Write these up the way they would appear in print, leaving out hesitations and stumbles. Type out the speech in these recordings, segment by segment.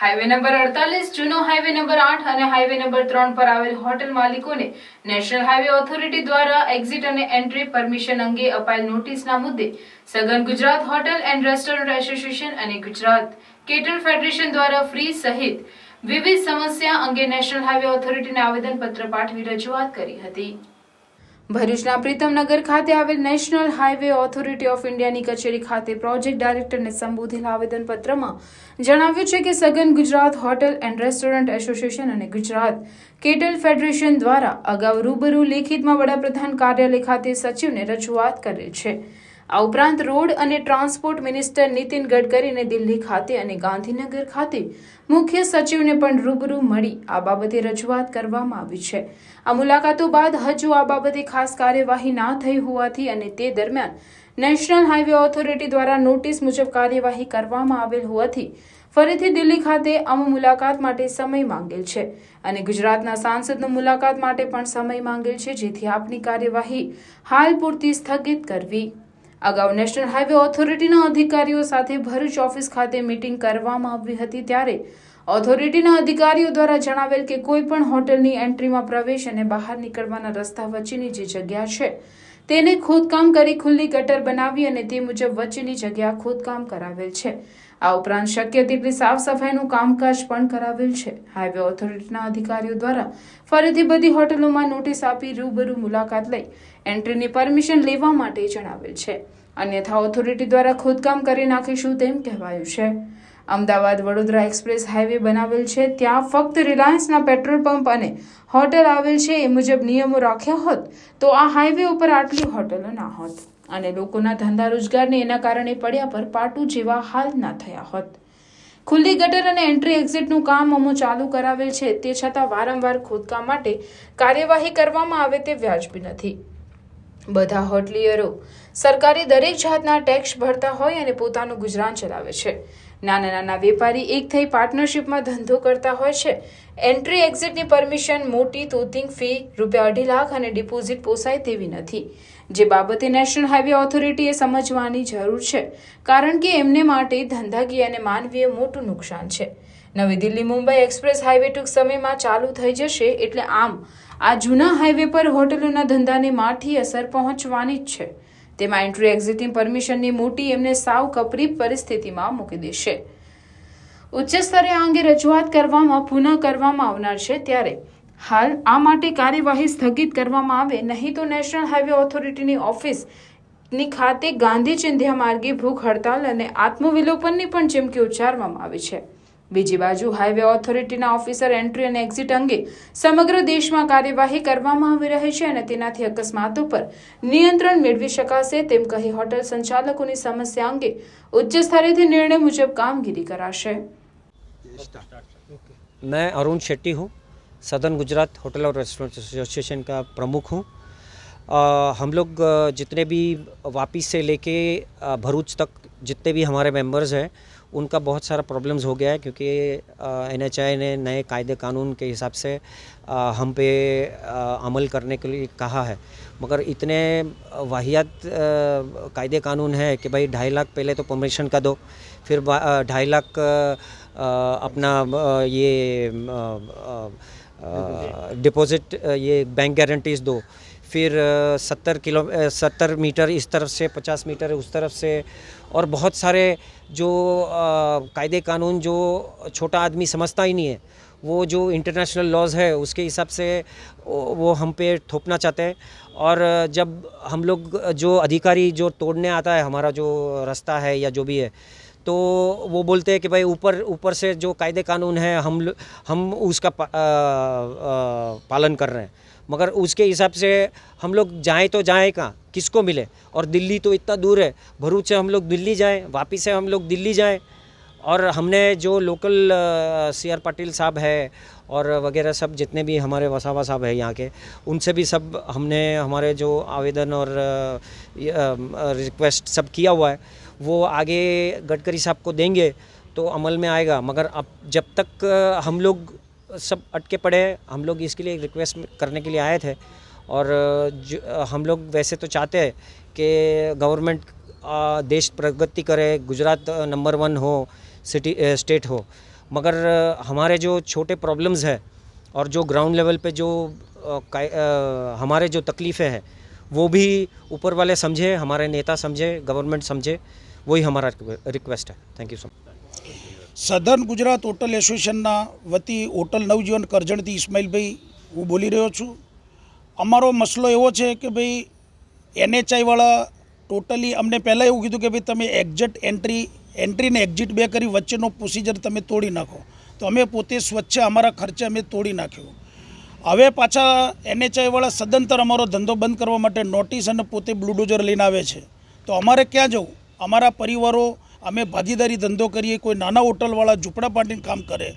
Highway number 48 જૂનો highway number 8 અને highway number 3 પર આવેલ હોટેલ માલિકોને નેશનલ હાઈવે ઓથોરિટી દ્વારા એક્ઝિટ અને એન્ટ્રી પરમિશન અંગે અપાયેલ નોટિસના મુદ્દે સઘન Gujarat hotel and restaurant association અને ગુજરાત કેટરર ફેડરેશન દ્વારા ફ્રી સહિત વિવિધ સમસ્યા અંગે નેશનલ હાઈવે ઓથોરિટીને આવેદનપત્ર પાઠવી રજૂઆત કરી હતી. ભરૂચના પ્રીતમનગર ખાતે આવેલ નેશનલ હાઈવે ઓથોરિટી ઓફ ઇન્ડિયાની કચેરી ખાતે પ્રોજેક્ટ ડાયરેક્ટરને સંબોધેલ આવેદનપત્રમાં જણાવ્યું છે કે સઘન Gujarat hotel and restaurant association અને ગુજરાત કેટરર ફેડરેશન દ્વારા અગાઉ રૂબરૂ લેખિતમાં વડાપ્રધાન કાર્યાલય ખાતે સચિવને રજૂઆત કરેલ છે. આ ઉપરાંત રોડ અને ટ્રાન્સપોર્ટ મિનિસ્ટર નીતિન ગડકરીને દિલ્હી ખાતે અને ગાંધીનગર ખાતે મુખ્ય સચિવને પણ રૂબરૂ મળી આ બાબતે રજૂઆત કરવામાં આવી છે. આ મુલાકાતો બાદ હજુ આ બાબતે ખાસ કાર્યવાહી ના થઈ હોવાથી અને તે દરમિયાન નેશનલ હાઈવે ઓથોરિટી દ્વારા નોટિસ મુજબ કાર્યવાહી કરવામાં આવેલ હોવાથી ફરીથી દિલ્હી ખાતે અમુ મુલાકાત માટે સમય માંગેલ છે અને ગુજરાતના સાંસદનો મુલાકાત માટે પણ સમય માંગેલ છે, જેથી આપની કાર્યવાહી હાલ પૂરતી સ્થગિત કરવી. અગાઉ નેશનલ હાઈવે ઓથોરિટીના અધિકારીઓ સાથે ભરૂચ ઓફિસ ખાતે મીટિંગ કરવામાં આવી હતી, ત્યારે ઓથોરિટીના અધિકારીઓ દ્વારા જણાવેલ કે કોઈ પણ હોટલની એન્ટ્રીમાં પ્રવેશ અને બહાર નીકળવાના રસ્તા વચ્ચેની જે જગ્યા છે તેને ખોદકામ કરી ખુલ્લી ગટર બનાવી અને તે મુજબ વચ્ચેની જગ્યા ખોદકામ કરાવેલ છે. આ ઉપરાંત શક્ય તેટલી સાફ સફાઈનું કામકાજ પણ કરાવેલ છે. હાઈવે ઓથોરિટીના અધિકારીઓ દ્વારા ફરીથી બધી હોટલોમાં નોટિસ આપી રૂબરૂ મુલાકાત લઈ એન્ટ્રીની પરમિશન લેવા માટે જણાવેલ છે, અન્યથા ઓથોરિટી દ્વારા ખોદકામ કરી નાખીશું તેમ કહેવાયું છે. અમદાવાદ વડોદરા એક્સપ્રેસ હાઈવે બનાવેલ છે, ત્યાં ફક્ત રિલાયન્સના પેટ્રોલ પંપ અને હોટેલ આવેલ છે. એ મુજબ નિયમો રાખ્યા હોત તો આ હાઈવે ઉપર આટલી હોટલો ના હોત અને લોકોના ધંધા રોજગારને એના કારણે પડ્યા પર પાટું જેવા હાલ ના થયા હોત. ખુલ્લી ગટર અને એન્ટ્રી એક્ઝિટનું કામ અમો ચાલુ કરાવેલ છે, તે છતાં વારંવાર ખોદકામ માટે કાર્યવાહી કરવામાં આવે તે વ્યાજબી નથી. બધા હોટલિયરો સરકારી દરેક જાતના ટેક્સ ભરતા હોય અને પોતાનું ગુજરાન ચલાવે છે. નાના નાના વેપારી એક થઈ પાર્ટનરશિપમાં ધંધો કરતા હોય છે. એન્ટ્રી એક્ઝિટની પરમિશન, મોટી તોતિંગ ફી ₹2.5 લાખ અને ડિપોઝિટ પોસાય તેવી નથી, જે બાબતે નેશનલ હાઈવે ઓથોરિટીએ સમજવાની જરૂર છે, કારણ કે એમને માટે ધંધાકીય અને માનવીય મોટું નુકસાન છે. નવી દિલ્હી મુંબઈ એક્સપ્રેસ હાઈવે ટૂંક સમયમાં ચાલુ થઈ જશે, એટલે આમ આ જૂના હાઈવે પર હોટલોના ધંધાને માઠી અસર પહોંચવાની જ છે. તેમાં એન્ટ્રી એક્ઝિટની પરમિશનની મોટી એમને સાવ કપરી પરિસ્થિતિમાં મૂકી દેશે. ઉચ્ચ સ્તરે આ અંગે રજૂઆત કરવામાં પુનઃ કરવામાં આવનાર છે, ત્યારે હાલ આ માટે કાર્યવાહી સ્થગિત કરવામાં આવે નહીં તો નેશનલ હાઈવે ઓથોરિટીની ઓફિસની ખાતે ગાંધી ચિંધ્યા માર્ગે ભૂખ હડતાલ અને આત્મવિલોપનની પણ ચીમકી ઉચ્ચારવામાં આવી છે. બીજી બાજુ હાઈવે ઓથોરિટીના ઓફિસર એન્ટ્રી અને એક્ઝિટ અંગે સમગ્ર દેશમાં કાર્યવાહી કરવામાં આવી રહી છે અને તેનાથી અકસ્માતો પર નિયંત્રણ મેળવી શકાશે તેમ કહી હોટલ સંચાલકોની સમસ્યા અંગે ઉચ્ચ સ્તરેથી નિર્ણય મુજબ કામગીરી કરાશે. मैं अरुण शेट्टी हूँ, सदर्न गुजरात होटल और रेस्टोरेंट एसोसिएशन का प्रमुख हूँ. हम लोग जितने भी वापी से लेके भरूच तक जितने भी हमारे मेंबर्स हैं उनका बहुत सारा प्रॉब्लम्स हो गया है, क्योंकि NHAI ने नए कायदे कानून के हिसाब से हम पे अमल करने के लिए कहा है, मगर इतने वाहियात कायदे कानून है कि भाई 2.5 लाख पहले तो परमिशन का दो, फिर 2.5 लाख अपना ये डिपॉजिट ये बैंक गारंटीज दो, फिर 70 मीटर इस तरफ से 50 मीटर उस तरफ से, और बहुत सारे जो कायदे कानून जो छोटा आदमी समझता ही नहीं है, वो जो इंटरनेशनल लॉज है उसके हिसाब से वो हम पे थोपना चाहते हैं. और जब हम लोग जो अधिकारी जो तोड़ने आता है हमारा जो रास्ता है या जो भी है, तो वो बोलते हैं कि भाई ऊपर से जो कायदे कानून है हम उसका पालन कर रहे हैं, मगर उसके हिसाब से हम लोग जाएं तो जाएं कहाँ, किसको मिले. और दिल्ली तो इतना दूर है, भरूच से हम लोग दिल्ली जाएं, वापी से हम लोग दिल्ली जाएं. और हमने जो लोकल CR पाटिल साहब है और वगैरह सब जितने भी हमारे वसावा साहब है यहाँ के, उनसे भी सब हमने हमारे जो आवेदन और रिक्वेस्ट सब किया हुआ है, वो आगे गडकरी साहब को देंगे तो अमल में आएगा. मगर अब जब तक हम लोग सब अटके पड़े हैं, हम लोग इसके लिए रिक्वेस्ट करने के लिए आए थे. और हम लोग वैसे तो चाहते हैं कि गवर्नमेंट देश प्रगति करे, गुजरात नंबर 1 हो, सिटी स्टेट हो, मगर हमारे जो छोटे प्रॉब्लम्स है और जो ग्राउंड लेवल पे जो हमारे जो तकलीफ़ें हैं वो भी ऊपर वाले समझे, हमारे नेता समझे, गवर्नमेंट समझे, वही हमारा रिक्वेस्ट है. Thank you so much. Southern Gujarat hotel એસોસિએશનના વતી હોટલ નવજીવન કરજણથી ઇસ્માઇલભાઈ હું બોલી રહ્યો છું. અમારો મસલો એવો છે કે ભાઈ NHIવાળા ટોટલી અમને પહેલાં એવું કીધું કે ભાઈ તમે એક્ઝિટ એન્ટ્રી ને એક્ઝિટ બે કરી વચ્ચેનો પ્રોસિજર તમે તોડી નાખો. તો અમે પોતે સ્વચ્છ અમારા ખર્ચે અમે તોડી નાખ્યો. હવે પાછા NHIવાળા સદંતર અમારો ધંધો બંધ કરવા માટે નોટિસ અને પોતે બ્લુડોઝર લઈને આવે છે. તો અમારે ક્યાં જવું? અમારા પરિવારો અમે ભાગીદારી ધંધો કરીએ, કોઈ નાના હોટલવાળા ઝૂંપડા પાડીને કામ કરે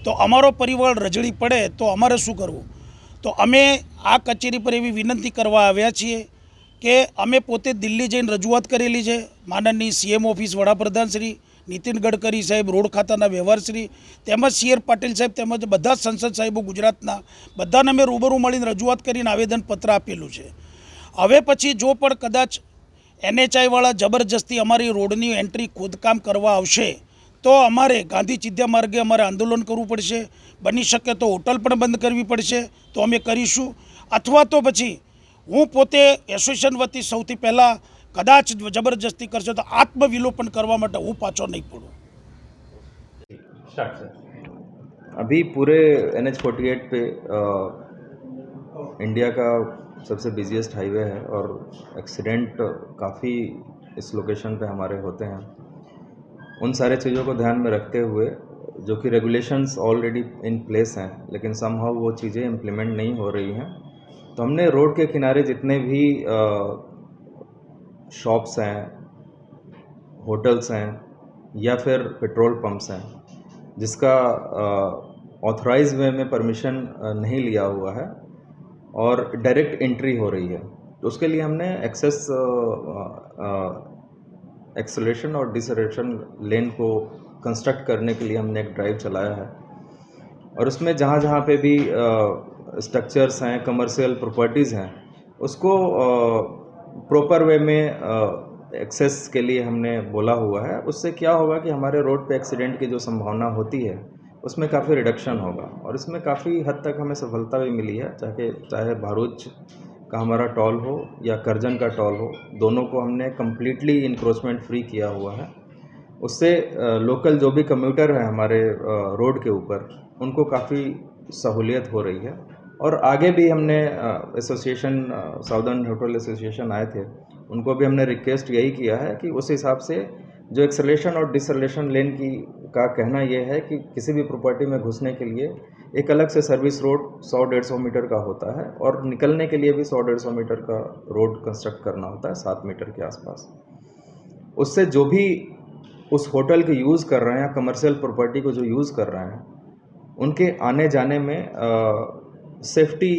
તો અમારો પરિવાર રજળી પડે તો અમારે શું કરવું? તો અમે આ કચેરી પર એવી વિનંતી કરવા આવ્યા છીએ કે અમે પોતે દિલ્હી જઈને રજૂઆત કરેલી છે. માનનીય CM ઓફિસ, વડાપ્રધાન શ્રી નીતિન ગડકરી સાહેબ, રોડ ખાતાના વ્યવહારશ્રી તેમજ CR પાટીલ સાહેબ તેમજ બધા સંસદ સાહેબો ગુજરાતના બધાને અમે રૂબરૂ મળીને રજૂઆત કરીને આવેદનપત્ર આપેલું છે. હવે પછી જો પણ કદાચ NHIવાળા જબરજસ્તી અમારી રોડની એન્ટ્રી ખોદકામ કરવા આવશે તો અમારે ગાંધી ચિંધ્યા માર્ગે અમારે આંદોલન કરવું પડશે. બની શકે તો હોટલ પણ બંધ કરવી પડશે તો અમે કરીશું. અથવા તો પછી હું પોતે એસોસિએશન વતી સૌથી પહેલાં કદાચ જબરજસ્તી કરશે તો આત્મવિલોપન કરવા માટે હું પાછો નહીં પડું. अभी पूरे NH-48 पे इंडिया का सबसे बिजीएस्ट हाईवे है और एक्सीडेंट काफ़ी इस लोकेशन पे हमारे होते हैं. उन सारे चीज़ों को ध्यान में रखते हुए जो कि रेगुलेशंस ऑलरेडी इन प्लेस हैं लेकिन समहाउ वो चीज़ें इम्प्लीमेंट नहीं हो रही हैं, तो हमने रोड के किनारे जितने भी शॉप्स हैं, होटल्स हैं या फिर पेट्रोल पंप्स हैं जिसका ऑथराइज वे में परमिशन नहीं लिया हुआ है और डायरेक्ट एंट्री हो रही है, तो उसके लिए हमने एक्सेलरेशन और डिसरेशन लेन को कंस्ट्रक्ट करने के लिए हमने एक ड्राइव चलाया है. और उसमें जहाँ जहाँ पे भी स्ट्रक्चर्स हैं, कमर्शियल प्रॉपर्टीज़ हैं, उसको प्रॉपर वे में एक्सेस के लिए हमने बोला हुआ है. उससे क्या होगा कि हमारे रोड पे एक्सीडेंट की जो संभावना होती है उसमें काफ़ी रिडक्शन होगा और इसमें काफ़ी हद तक हमें सफलता भी मिली है. चाहे भारूच का हमारा टॉल हो या करजन का टॉल हो, दोनों को हमने कम्प्लीटली इंक्रोचमेंट फ्री किया हुआ है. उससे लोकल जो भी कम्यूटर है हमारे रोड के ऊपर उनको काफ़ी सहूलियत हो रही है. और आगे भी हमने एसोसिएशन साउदर्न होटल एसोसिएशन आए थे, उनको भी हमने रिक्वेस्ट यही किया है कि उस हिसाब से जो एक्सेलरेशन और डिसलेशन लेन की का कहना ये है कि किसी भी प्रॉपर्टी में घुसने के लिए एक अलग से सर्विस रोड 100-150 मीटर का होता है और निकलने के लिए भी 100-150 मीटर का रोड कंस्ट्रक्ट करना होता है 7 मीटर के आसपास. उससे जो भी उस होटल के यूज़ कर रहे हैं या कमर्शियल प्रॉपर्टी को जो यूज़ कर रहे हैं उनके आने जाने में सेफ्टी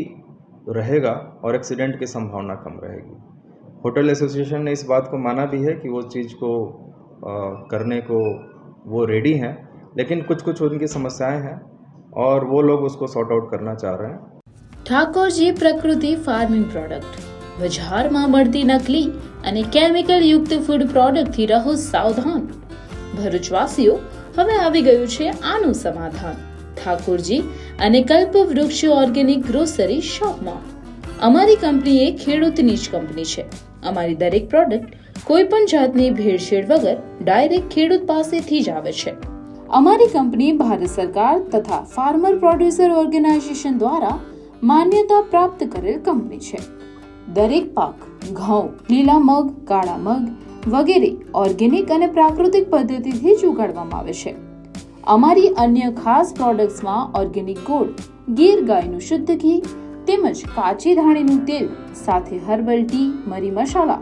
रहेगा और एक्सीडेंट की संभावना कम रहेगी. होटल एसोसिएशन ने इस बात को माना भी है कि वो चीज़ को करने को वो रेडी हैं, लेकिन कुछ उनकी समस्याएं हैं और वो लोग उसको सॉर्ट आउट करना चाह रहे हैं. ઠાકોરજી પ્રકૃતિ ફાર્મિંગ પ્રોડક્ટ બજારમાં મળતી નકલી અને કેમિકલ યુક્ત ફૂડ પ્રોડક્ટથી રહો સાવધાન. ભરૂચવાસીઓ હવે આવી ગયું છે આનું સમાધાન. ઠાકોરજી અને કલ્પવૃક્ષ ઓર્ગેનિક ગ્રોસરી શોપમાં. અમારી કંપની એક ખેડૂતની જ કંપની છે. અમારી દરેક પ્રોડક્ટ કોઈ પણ જાતની ભેળસેળ વગર ડાયરેક્ટ ખેડૂત પાસેથી જ આવે છે. અમારી કંપની ભારત સરકાર તથા ફાર્મર પ્રોડ્યુસર ઓર્ગેનાઇઝેશન દ્વારા માન્યતા પ્રાપ્ત કરેલ કંપની છે. દરેક પાક ઘઉં, લીલા મગ, કાળા મગ વગેરે ઓર્ગેનિક અને પ્રાકૃતિક પદ્ધતિથી જ ઉગાડવામાં આવે છે. અમારી અન્ય ખાસ પ્રોડક્ટ્સમાં ઓર્ગેનિક ગોળ, ગીર ગાયનું શુદ્ધ ઘી તેમજ કાચી ધાણીનું તેલ સાથે હર્બલ ટી, મરી મસાલા,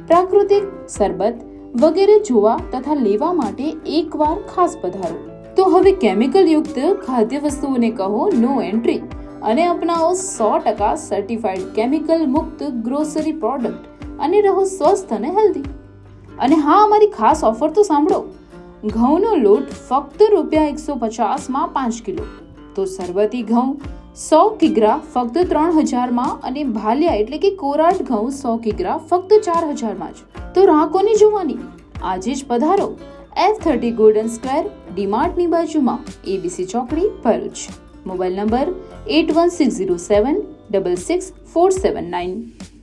પ્રાકૃતિક શરબત વગેરે જોવા તથા લેવા માટે એકવાર ખાસ પધારો. તો હવે કેમિકલ યુક્ત ખાદ્ય વસ્તુઓને કહો નો એન્ટ્રી અને અપનાવો 100% સર્ટિફાઈડ કેમિકલ મુક્ત ગ્રોસરી પ્રોડક્ટ અને રહો સ્વસ્થ અને હેલ્ધી. અને હા, અમારી ખાસ ઓફર તો સાંભળો. ઘઉંનો લોટ ફક્ત ₹150 5 કિલો, તો સરબતી ઘઉં 100 કિગ્રા ફક્ત 3000 અને ભાલિયા એટલે કે કોરાટ ઘઉં 100 કિગ્રા ફક્ત 4000 જ. તો રાહ કોની જોવાની? આજે જ પધારો F30 ગોલ્ડન સ્ક્વેર, ડીમાર્ટની બાજુમાં, ABC ચોકડી, ભરૂચ. Mobile number 8160766479.